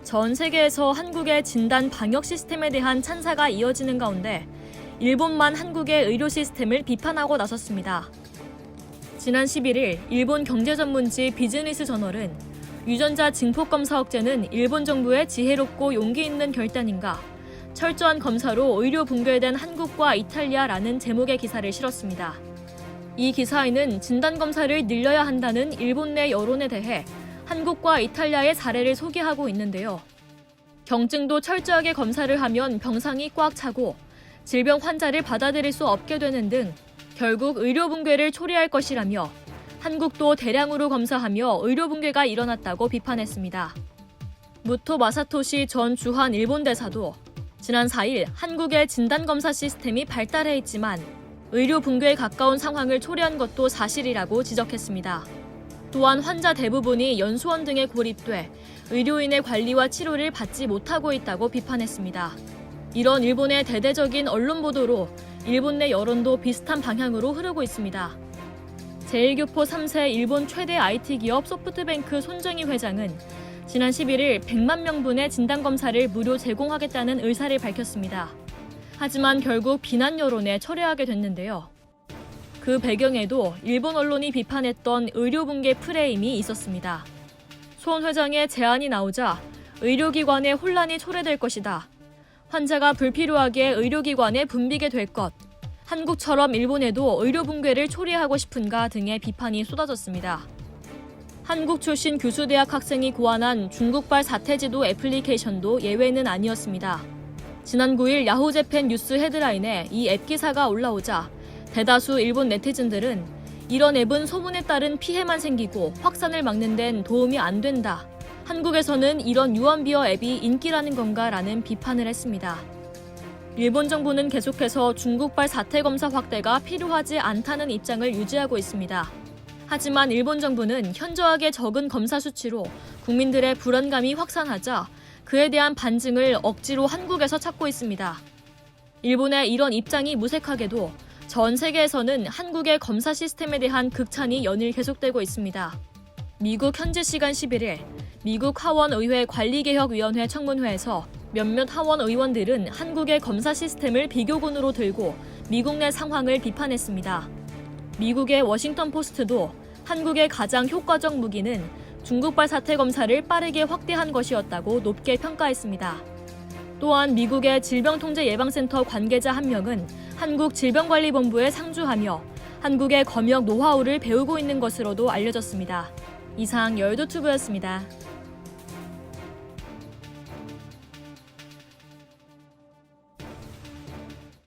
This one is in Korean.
전 세계에서 한국의 진단 방역 시스템에 대한 찬사가 이어지는 가운데 일본만 한국의 의료 시스템을 비판하고 나섰습니다. 지난 11일 일본 경제전문지 비즈니스 저널은 유전자 증폭 검사 억제는 일본 정부의 지혜롭고 용기 있는 결단인가? 철저한 검사로 의료 붕괴된 한국과 이탈리아라는 제목의 기사를 실었습니다. 이 기사에는 진단 검사를 늘려야 한다는 일본 내 여론에 대해 한국과 이탈리아의 사례를 소개하고 있는데요. 경증도 철저하게 검사를 하면 병상이 꽉 차고 질병 환자를 받아들일 수 없게 되는 등 결국 의료 붕괴를 초래할 것이라며 한국도 대량으로 검사하며 의료 붕괴가 일어났다고 비판했습니다. 무토 마사토시 전 주한 일본 대사도 지난 4일 한국의 진단검사 시스템이 발달해 있지만 의료 붕괴에 가까운 상황을 초래한 것도 사실이라고 지적했습니다. 또한 환자 대부분이 연수원 등에 고립돼 의료인의 관리와 치료를 받지 못하고 있다고 비판했습니다. 이런 일본의 대대적인 언론 보도로 일본 내 여론도 비슷한 방향으로 흐르고 있습니다. 제1교포 3세 일본 최대 IT 기업 소프트뱅크 손정희 회장은 지난 11일 100만 명분의 진단검사를 무료 제공하겠다는 의사를 밝혔습니다. 하지만 결국 비난 여론에 철회하게 됐는데요. 그 배경에도 일본 언론이 비판했던 의료 붕괴 프레임이 있었습니다. 손 회장의 제안이 나오자 의료기관에 혼란이 초래될 것이다. 환자가 불필요하게 의료기관에 붐비게 될 것. 한국처럼 일본에도 의료 붕괴를 초래하고 싶은가 등의 비판이 쏟아졌습니다. 한국 출신 규수대학 학생이 고안한 중국발 사태지도 애플리케이션도 예외는 아니었습니다. 지난 9일 야후재팬 뉴스 헤드라인에 이 앱 기사가 올라오자 대다수 일본 네티즌들은 이런 앱은 소문에 따른 피해만 생기고 확산을 막는 데는 도움이 안 된다. 한국에서는 이런 유언비어 앱이 인기라는 건가라는 비판을 했습니다. 일본 정부는 계속해서 중국발 사태 검사 확대가 필요하지 않다는 입장을 유지하고 있습니다. 하지만 일본 정부는 현저하게 적은 검사 수치로 국민들의 불안감이 확산하자 그에 대한 반증을 억지로 한국에서 찾고 있습니다. 일본의 이런 입장이 무색하게도 전 세계에서는 한국의 검사 시스템에 대한 극찬이 연일 계속되고 있습니다. 미국 현지 시간 11일 미국 하원의회 관리개혁위원회 청문회에서 몇몇 하원 의원들은 한국의 검사 시스템을 비교군으로 들고 미국 내 상황을 비판했습니다. 미국의 워싱턴 포스트도 한국의 가장 효과적 무기는 중국발 사태 검사를 빠르게 확대한 것이었다고 높게 평가했습니다. 또한 미국의 질병통제예방센터 관계자 한 명은 한국질병관리본부에 상주하며 한국의 검역 노하우를 배우고 있는 것으로도 알려졌습니다. 이상 열도튜브였습니다.